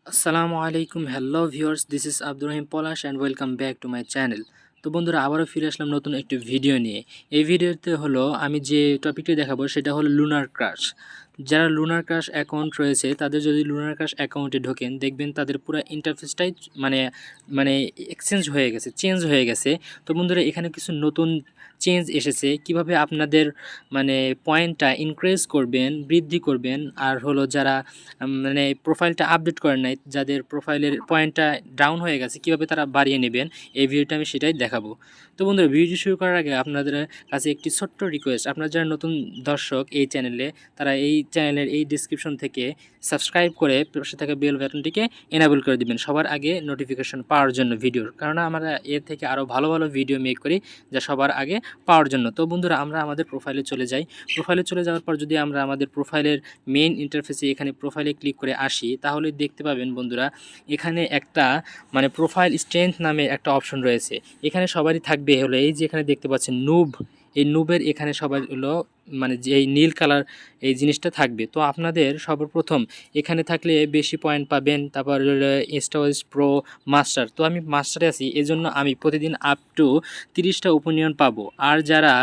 Assalamualaikum, hello viewers, this is Abdur Rahim polash and welcome back to my channel. তো বন্ধুরা আবারও ফিরে আসলাম নতুন একটি ভিডিও নিয়ে। এই ভিডিওতে হলো আমি যে টপিকটি দেখাবো সেটা হলো লুনার ক্রাশ। যারা লুনার ক্রাশ অ্যাকাউন্ট রয়েছে তাদের যদি লুনার ক্রাশ অ্যাকাউন্টে ঢোকেন দেখবেন তাদের পুরো ইন্টারফেসটাই মানে মানে চেঞ্জ হয়ে গেছে। তো বন্ধুরা এখানে কিছু নতুন চেঞ্জ এসেছে, কিভাবে আপনাদের পয়েন্টটা ইনক্রিজ করবেন, বৃদ্ধি করবেন, আর হলো যারা প্রোফাইলটা আপডেট করেন নাই, যাদের প্রোফাইলের পয়েন্টটা ডাউন হয়ে গেছে, কিভাবে তারা বাড়িয়ে নেবেন, এই ভিডিওটা আমি সেটাই দেখাবো। তো বন্ধুরা ভিডিও শুরু করার আগে আপনাদের কাছে একটি ছোট্ট রিকোয়েস্ট, আপনারা যারা নতুন দর্শক এই চ্যানেলে, তারা এই চ্যানেলের এই ডিসক্রিপশন থেকে সাবস্ক্রাইব করে পাশে থাকা বেল বাটনটিকে এনাবেল করে দিবেন সবার আগে নোটিফিকেশন পাওয়ার জন্য ভিডিওর, কারণ আমরা এর থেকে আরও ভালো ভালো ভিডিও মেক করি যা সবার আগে পাওয়ার জন্য। তো বন্ধুরা আমরা আমাদের প্রোফাইলে চলে যাই। প্রোফাইলে চলে যাওয়ার পর যদি আমরা আমাদের প্রোফাইলের মেইন ইন্টারফেসে এখানে প্রোফাইলে ক্লিক করে আসি, তাহলে দেখতে পাবেন বন্ধুরা এখানে একটা প্রোফাইল স্ট্রেংথ নামে একটা অপশন রয়েছে। এখানে সবারই থাকবে হলো এই যে এখানে দেখতে পাচ্ছেন নুব, এই নুবের এখানে সবাই হলো যে এই নীল কালার এই জিনিসটা থাকবে। তো আপনাদের সর্বপ্রথম এখানে থাকলে বেশি পয়েন্ট পাবেন। তারপর স্টোরেজ প্রো মাস্টার, তো আমি মাস্টারে আছি, এজন্য আমি প্রতিদিন আপ টু 30টা ওপিনিয়ন পাবো। আর যারা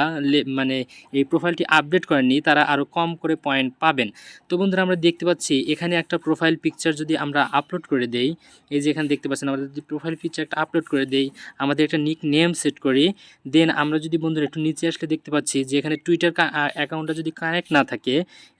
এই প্রোফাইলটি আপডেট করেননি তারা আরও কম করে পয়েন্ট পাবেন। তো বন্ধুরা আমরা দেখতে পাচ্ছি এখানে একটা প্রোফাইল পিকচার যদি আমরা আপলোড করে দেই, এই যে এখানে দেখতে পাচ্ছেন আমরা যদি প্রোফাইল পিকচার একটা আপলোড করে দেই, আমাদের একটা নিক নেম সেট করি, দেন আমরা যদি বন্ধুরা একটু নিচে আসলে দেখতে পাচ্ছি যে এখানে টুইটার অ্যাকাউন্টটা যদি কানেক্ট না থাকে,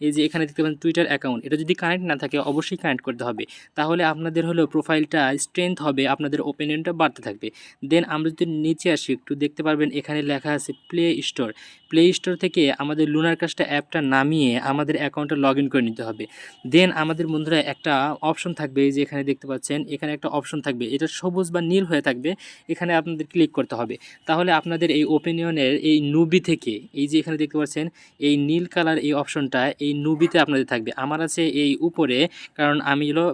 এই যে এখানে দেখতে পাচ্ছেন টুইটার অ্যাকাউন্ট, এটা যদি কানেক্ট না থাকে অবশ্যই কানেক্ট করতে হবে, তাহলে আপনাদের হলো প্রোফাইলটা স্ট্রেংথ হবে, আপনাদের ওপিনিয়নটা বাড়তে থাকবে। দেন আমরা যদি নিচে আসি একটু দেখতে পারবেন এখানে লেখা আছে প্লে স্টোর। প্লে স্টোর থেকে আমাদের লুনার কাজটা অ্যাপটা নামিয়ে আমাদের অ্যাকাউন্টে লগ ইন করে নিতে হবে। দেন আমাদের বন্ধুরা একটা অপশন থাকবে, এই যে এখানে দেখতে পাচ্ছেন এখানে একটা অপশন থাকবে, এটা সবুজ বা নীল হয়ে থাকবে, এখানে আপনাদের ক্লিক করতে হবে। তাহলে আপনাদের এই ওপিনিয়নের এই নুবি থেকে, এই যে এখানে দেখতে পাচ্ছেন এই নীল কালার এই অপশনটা এই নুবিতে আপনাদের থাকবে। আমার আছে এই উপরে, কারণ আমি হলো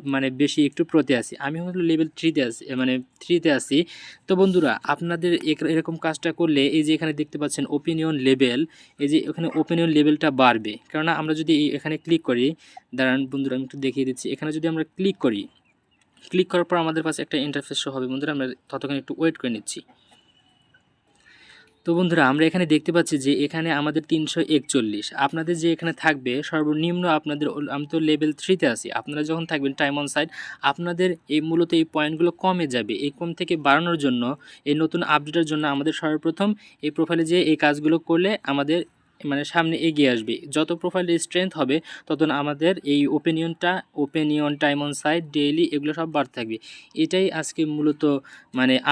বেশি একটু প্রোতে আছি, আমি হলো লেভেল 3তে আছি, 3তে আছি। তো বন্ধুরা আপনাদের এরকম কাজটা করলে এই যে এখানে দেখতে পাচ্ছেন ওপিনিয়ন লেভেল, এই যে এখানে ওপিনিয়ন লেভেলটা বাড়বে। কেননা আমরা যদি এখানে ক্লিক করি, দাঁড়ান বন্ধুরা আমি একটু দেখিয়ে দিচ্ছি, এখানে যদি আমরা ক্লিক করি, ক্লিক করার পর আমাদের কাছে একটা ইন্টারফেস শো হবে। বন্ধুরা আমরা ততক্ষণ একটু ওয়েট করে নিচ্ছি। তো বন্ধুরা আমরা এখানে দেখতে পাচ্ছি যে এখানে আমাদের 341, আপনাদের যে এখানে থাকবে সর্বনিম্ন আপনাদের, আমি তো লেভেল 3তে আছি, আপনারা যখন থাকবেন টাইম অন সাইট আপনাদের এই মূলত এই পয়েন্টগুলো কমে যাবে। এই কম থেকে বাড়ানোর জন্য, এই নতুন আপডেটের জন্য আমাদের সর্বপ্রথম এই প্রোফাইলে যে এই কাজগুলো করলে আমাদের সামনে এগিয়ে আসবে। যত প্রোফাইলের স্ট্রেংথ হবে তত আমাদের এই opinion time on site daily এগুলো সব বাড়তে থাকবে। এটাই আজকে মূলত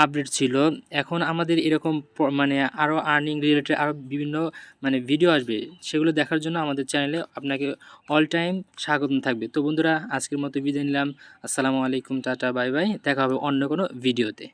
আপডেট ছিল। এখন আমাদের এরকম আরও আর্নিং রিলেটেড আরও বিভিন্ন ভিডিও আসবে, সেগুলো দেখার জন্য আমাদের চ্যানেলে আপনাকে অল টাইম স্বাগতম থাকবে। তো বন্ধুরা আজকের মতো বিদায় নিলাম। আসসালামু আলাইকুম, টাটা, বাই বাই, দেখা হবে অন্য কোনো ভিডিওতে।